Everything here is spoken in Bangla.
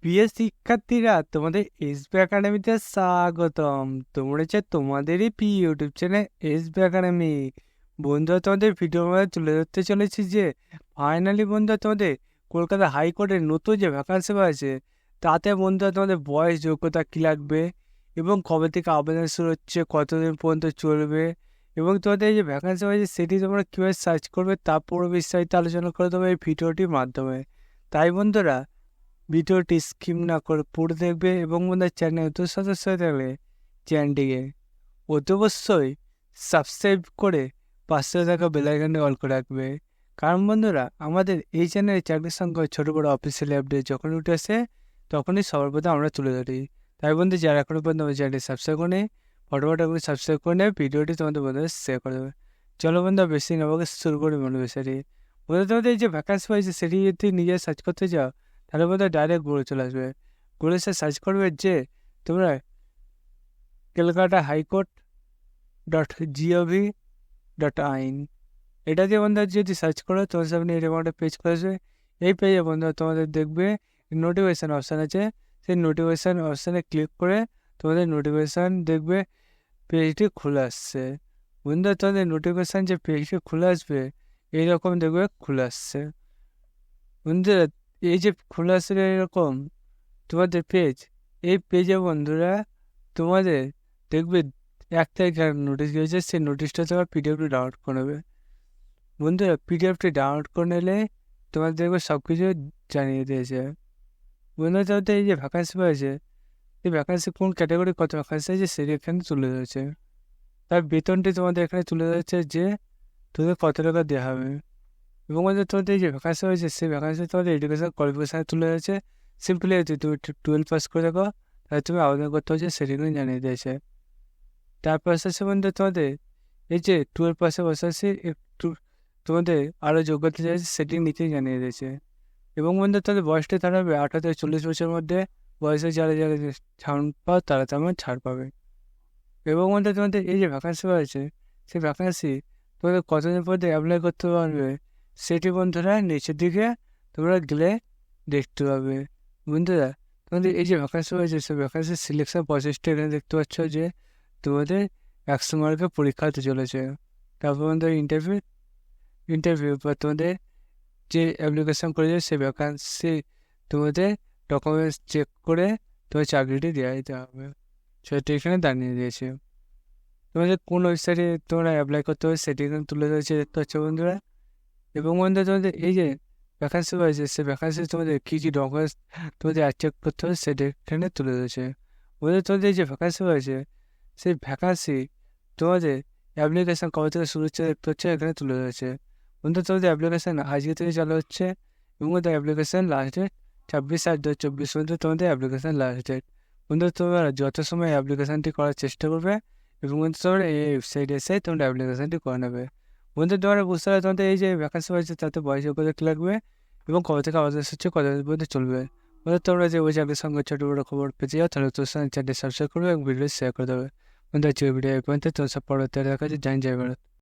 প্রিয় শিক্ষার্থীরা, তোমাদের এসবি একাডেমিতে স্বাগতম। তোমরা হচ্ছে তোমাদেরই প্রিয় ইউটিউব চ্যানেল এসবি একাডেমি। বন্ধুরা, তোমাদের ভিডিওর মধ্যে তুলে ধরতে চলেছি যে ফাইনালি বন্ধুরা, তোমাদের কলকাতা হাইকোর্টের নতুন যে ভ্যাকান্সি আছে তাতে বন্ধুরা তোমাদের বয়স যোগ্যতা কী লাগবে এবং কবে থেকে আবেদন শুরু হচ্ছে, কতদিন পর্যন্ত চলবে এবং তোমাদের এই যে ভ্যাকান্সি আছে সেটি তোমরা কীভাবে সার্চ করবে তা পুরো বিস্তারিত আলোচনা করে দেবো এই ভিডিওটির মাধ্যমে। তাই বন্ধুরা, ভিডিওটি স্কিপ না করে পুরো দেখবে এবং বন্ধুরা চ্যানেল নতুন সদস্য হয়ে থাকলে চ্যানেলটিকে অতি অবশ্যই সাবস্ক্রাইব করে পাশে থাকা বেল আইকনে অল করে রাখবে। কারণ বন্ধুরা, আমাদের এই চ্যানেলে চাকরির সঙ্গে ছোটো বড়ো অফিসিয়াল আপডেট যখন উঠে আসে তখনই সবার প্রথমে আমরা তুলে ধরি। তাই বন্ধু, যারা এখনো পর্যন্ত আমার চ্যানেলটি সাবস্ক্রাইব করে ফটোফটো করে সাবস্ক্রাইব করে নেবে, ভিডিওটি তোমাদের বন্ধুদের শেয়ার করে দেবে। চলো বন্ধুরা, বেশি নেবাকে শুরু করি মনে বেশি বন্ধু। তোমাদের এই যে ভ্যাকান্সি পাইছে সেটি যদি নিজে সার্চ করতে যাও তাহলে বোধহয় ডাইরেক্ট গুগলে চলে আসবে। গুগলে সে সার্চ করবে যে তোমরা কলকাতা হাইকোর্ট .gov.in, এটা দিয়ে বন্ধুরা যদি সার্চ করো তোমার সামনে এরকম একটা পেজ করে আসবে। এই পেজে বন্ধুরা তোমাদের দেখবে নোটিফিকেশান অপশান আছে, সেই নোটিফিকেশান অপশানে ক্লিক করে তোমাদের নোটিফিকেশান দেখবে পেজটি খুলে আসছে। বন্ধুরা, তোমাদের নোটিফিকেশান যে পেজটি খুলে আসবে এইরকম দেখবে খুলে আসছে। বন্ধুরা, এই যে খুলে আসলে এরকম তোমাদের পেজ, এই পেজে বন্ধুরা তোমাদের দেখবে 1 তারিখে নোটিশ গিয়েছে, সেই নোটিশটা তোমার পিডিএফটি ডাউনলোড করে নেবে। বন্ধুরা, পিডিএফটি ডাউনলোড করে নিলে তোমার দেখবে সব কিছু জানিয়ে দিয়েছে। বন্ধুরা, তোমাদের এই যে ভ্যাকান্সি পাওয়া এই ভ্যাকান্সি কোন ক্যাটাগরি কত ভ্যাকান্সি আছে সেটি এখানে তুলে ধরেছে। তার বেতনটি তোমাদের এখানে তুলে ধরেছে যে তোদের কত টাকা দেওয়া হবে এবং তোমাদের এই যে ভ্যাকান্সি হয়েছে সেই ভ্যাকান্সি তোমাদের এডুকেশন কোয়ালিফিকেশানে তুলে ধরেছে। সিম্পলি যদি তুমি 12 পাস করে থাকো তাহলে তুমি আবেদন করতে হচ্ছে সেটিগুলো জানিয়ে দিয়েছে। তারপর আসছে বন্ধু তোমাদের এই যে 12 পাসের পাশাপাশি একটু তোমাদের আরও যোগ্যতা চাইছে সেটি নিচেই জানিয়ে দিয়েছে। এবং বন্ধু তাদের বয়সটা দাঁড়াবে 18 থেকে 40 বছরের মধ্যে বয়সে যারা যারা ছাড় পাও তারা তেমন ছাড় পাবে। এবং বন্ধু তোমাদের এই যে ভ্যাকান্সি আছে সেই ভ্যাকান্সি তোমাদের কতদিন পরে অ্যাপ্লাই করতে পারবে সেটি বন্ধুরা নিচের দিকে তোমরা গেলে দেখতে পাবে। বন্ধুরা, তোমাদের এই যে ভ্যাকান্সি হয়েছে সেই ভ্যাকান্সির সিলেকশন প্রসেসটা এখানে দেখতে পাচ্ছ যে তোমাদের 100 মার্কের পরীক্ষা হতে চলেছে। তারপর তোমাদের ইন্টারভিউ বা তোমাদের যে অ্যাপ্লিকেশন করেছে সেই ভ্যাকান্সি তোমাদের ডকুমেন্টস চেক করে তোমার চাকরিটি দেওয়া দিতে হবে, সেটা এখানে জানিয়ে দিয়েছে। তোমাদের কোন ওয়েবসাইটে তোমরা অ্যাপ্লাই করতে হবে সেটি এখানে তুলে ধরেছে দেখতে পাচ্ছ বন্ধুরা। এবং বন্ধুরা, তোমাদের এই যে ভ্যাকান্সি রয়েছে সেই ভ্যাকান্সি তোমাদের কী কী ডকুমেন্টস তোমাদের চেক করতে হবে সেটা এখানে তুলে ধরেছে। বন্ধুরা, তোমাদের যে ভ্যাকান্সি রয়েছে সেই ভ্যাকান্সি তোমাদের অ্যাপ্লিকেশান কবে থেকে শুরু হচ্ছে দেখতে হচ্ছে এখানে তুলে ধরেছে। বন্ধুরা, তোমাদের অ্যাপ্লিকেশান আজকে থেকে চালু হচ্ছে এবং তোমাদের অ্যাপ্লিকেশান লাস্ট ডেট 26/8/2024 পর্যন্ত তোমাদের অ্যাপ্লিকেশান লাস্ট ডেট। বন্ধুরা, তোমরা যত সময় অ্যাপ্লিকেশানটি করার চেষ্টা করবে এবং বন্ধু তোমরা এই ওয়েবসাইটে এসে তোমরা অ্যাপ্লিকেশানটি করে নেবে। বন্ধু, তোমরা বুঝতে পারো তোমাদের এই যে ভ্যাকান্সি হয়েছে তাতে বয়স যোগ্যতা লাগবে এবং কবে থেকে আবেদন হচ্ছে কতদিন পর্যন্ত চলবে। বন্ধু, তোমরা যে ওই চাকরির সঙ্গে ছোটো বড়ো খবর পেতে যাও তাহলে তোর সঙ্গে চ্যানেলটি সাবস্ক্রাইব করবে এবং ভিডিও শেয়ার করে দেবে। বন্ধু, আজকের ভিডিও এই পর্যন্ত। তোর সব পরবর্তী দেখা যাচ্ছে। জয় ভারত।